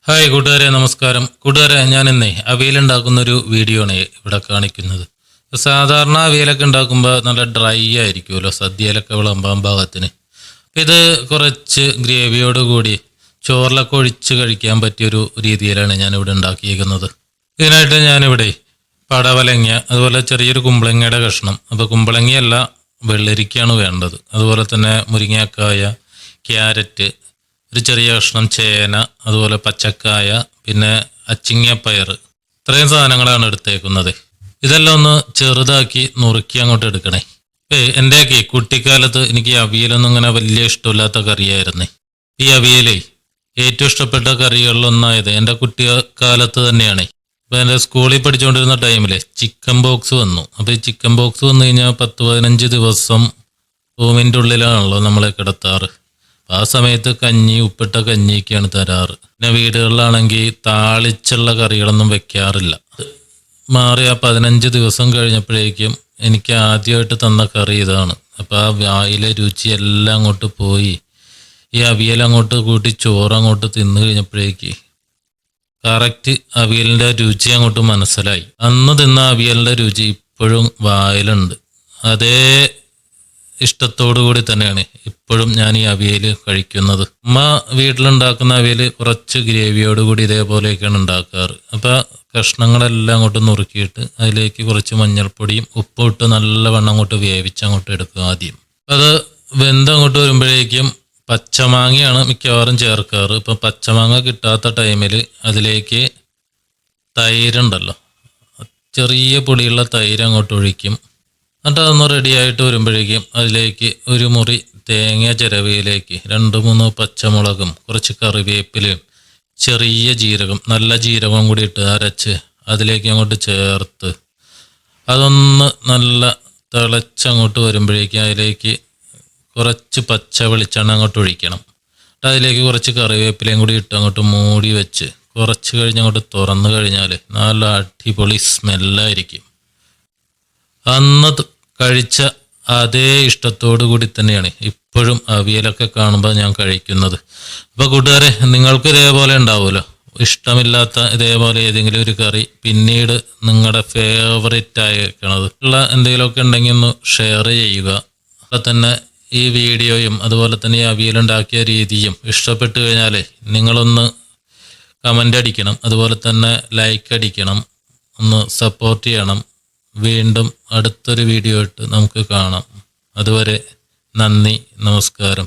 Hi കൂട്ടുകാരെ, നമസ്കാരം. കൂട്ടുകാരെ, ഞാൻ ഇന്നേ അവിയലുണ്ടാക്കുന്നൊരു വീഡിയോ ആണ് ഇവിടെ കാണിക്കുന്നത്. സാധാരണ അവിയലൊക്കെ ഉണ്ടാക്കുമ്പോൾ നല്ല ഡ്രൈ ആയിരിക്കുമല്ലോ സദ്യയിലൊക്കെ വിളമ്പാൻ പാകത്തിന്. ഇത് കുറച്ച് ഗ്രേവിയോട് കൂടി ചോറിലൊക്കെ ഒഴിച്ച് കഴിക്കാൻ പറ്റിയൊരു രീതിയിലാണ് ഞാനിവിടെ ഉണ്ടാക്കിയിരിക്കുന്നത്. ഇതിനായിട്ട് ഞാനിവിടെ പടവലങ്ങ, അതുപോലെ ചെറിയൊരു കുമ്പളങ്ങയുടെ കഷ്ണം, അപ്പോൾ കുമ്പളങ്ങയല്ല വെള്ളരിക്കയാണ് വേണ്ടത്. അതുപോലെ തന്നെ മുരിങ്ങക്കായ, ക്യാരറ്റ്, ഒരു ചെറിയ കഷ്ണം ചേന, അതുപോലെ പച്ചക്കായ, പിന്നെ അച്ചിങ്ങപ്പയർ, ഇത്രയും സാധനങ്ങളാണ് എടുത്തേക്കുന്നത്. ഇതെല്ലാം ഒന്ന് ചെറുതാക്കി നുറുക്കി അങ്ങോട്ട് എടുക്കണേ. എൻ്റെയൊക്കെ കുട്ടിക്കാലത്ത് എനിക്ക് അവിയലൊന്നും ഇങ്ങനെ വലിയ ഇഷ്ടമില്ലാത്ത കറിയായിരുന്നേ. ഈ അവിയലേ ഏറ്റവും ഇഷ്ടപ്പെട്ട കറികളിലൊന്നായത് എൻ്റെ കുട്ടിക്കാലത്ത് തന്നെയാണ്. ഇപ്പോൾ എൻ്റെ സ്കൂളിൽ പഠിച്ചുകൊണ്ടിരുന്ന ടൈമിൽ ചിക്കൻ ബോക്സ് വന്നു. അപ്പോൾ ഈ ചിക്കൻ ബോക്സ് വന്നു കഴിഞ്ഞാൽ 10-15 ദിവസം റൂമിൻ്റെ ഉള്ളിലാണല്ലോ നമ്മളെ കിടത്താറ്. ആ സമയത്ത് കഞ്ഞി, ഉപ്പിട്ട കഞ്ഞിയൊക്കെയാണ് തരാറ്. പിന്നെ വീടുകളിലാണെങ്കിൽ താളിച്ചുള്ള കറികളൊന്നും വെക്കാറില്ല. മാറി ആ 15 ദിവസം കഴിഞ്ഞപ്പോഴേക്കും എനിക്ക് ആദ്യമായിട്ട് തന്ന കറി ഇതാണ്. അപ്പോൾ ആ വായിലെ രുചി എല്ലാം അങ്ങോട്ട് പോയി. ഈ അവിയലങ്ങോട്ട് കൂട്ടി ചോറ് അങ്ങോട്ട് തിന്നു കഴിഞ്ഞപ്പോഴേക്ക് കറക്റ്റ് അവിയലിൻ്റെ രുചി അങ്ങോട്ട് മനസ്സിലായി. അന്ന് തിന്ന അവിയലിൻ്റെ രുചി ഇപ്പോഴും വായിലുണ്ട്. അതേ ഇഷ്ടത്തോടു കൂടി തന്നെയാണ് ഇപ്പോഴും ഞാൻ ഈ അവിയൽ കഴിക്കുന്നത്. അമ്മ വീട്ടിലുണ്ടാക്കുന്ന അവിയൽ കുറച്ച് ഗ്രേവിയോട് കൂടി ഇതേപോലെയൊക്കെയാണ് ഉണ്ടാക്കാറ്. അപ്പോൾ കഷ്ണങ്ങളെല്ലാം അങ്ങോട്ട് നുറുക്കിയിട്ട് അതിലേക്ക് കുറച്ച് മഞ്ഞൾപ്പൊടിയും ഉപ്പും ഇട്ട് നല്ലവണ്ണം അങ്ങോട്ട് വേവിച്ച് അങ്ങോട്ട് എടുക്കുക ആദ്യം. അത് വെന്തങ്ങോട്ട് വരുമ്പോഴേക്കും പച്ചമാങ്ങയാണ് മിക്കവാറും ചേർക്കാറ്. ഇപ്പം പച്ചമാങ്ങ കിട്ടാത്ത ടൈമിൽ അതിലേക്ക് തൈരുണ്ടല്ലോ, ചെറിയ പൊടിയുള്ള തൈര് അങ്ങോട്ട് ഒഴിക്കും. എന്നിട്ട് അതൊന്ന് റെഡിയായിട്ട് വരുമ്പോഴേക്കും അതിലേക്ക് ഒരു മുറി തേങ്ങ ചിരവിയിലേക്ക് 2-3 പച്ചമുളകും കുറച്ച് കറിവേപ്പിലയും ചെറിയ ജീരകം, നല്ല ജീരകം കൂടി ഇട്ട് അരച്ച് അതിലേക്ക് അങ്ങോട്ട് ചേർത്ത് അതൊന്ന് നല്ല തിളച്ചങ്ങോട്ട് വരുമ്പോഴേക്കും അതിലേക്ക് കുറച്ച് പച്ച വെളിച്ചെണ്ണ അങ്ങോട്ട് ഒഴിക്കണം. അതിലേക്ക് കുറച്ച് കറിവേപ്പിലയും കൂടി ഇട്ട് അങ്ങോട്ട് മൂടി വെച്ച് കുറച്ച് കഴിഞ്ഞങ്ങോട്ട് തുറന്നു കഴിഞ്ഞാൽ നല്ല അടിപൊളി സ്മെല്ലായിരിക്കും. അന്ന് കഴിച്ച അതേ ഇഷ്ടത്തോടു കൂടി തന്നെയാണ് ഇപ്പോഴും അവിയലൊക്കെ കാണുമ്പോൾ ഞാൻ കഴിക്കുന്നത്. അപ്പോൾ കൂട്ടുകാരെ, നിങ്ങൾക്ക് ഇതേപോലെ ഉണ്ടാവുമല്ലോ ഇഷ്ടമില്ലാത്ത ഇതേപോലെ ഏതെങ്കിലും ഒരു കറി പിന്നീട് നിങ്ങളുടെ ഫേവറേറ്റ് ആയിരിക്കണത് ഉള്ള എന്തെങ്കിലുമൊക്കെ ഉണ്ടെങ്കിൽ ഒന്ന് ഷെയർ ചെയ്യുക. അപ്പോൾ തന്നെ ഈ വീഡിയോയും അതുപോലെ തന്നെ ഈ അവിയലുണ്ടാക്കിയ രീതിയും ഇഷ്ടപ്പെട്ടു കഴിഞ്ഞാൽ നിങ്ങളൊന്ന് കമൻ്റ് അടിക്കണം, അതുപോലെ തന്നെ ലൈക്ക് അടിക്കണം, ഒന്ന് സപ്പോർട്ട് ചെയ്യണം. വീണ്ടും അടുത്തൊരു വീഡിയോ ഇട്ട് നമുക്ക് കാണാം. അതുവരെ നന്ദി, നമസ്കാരം.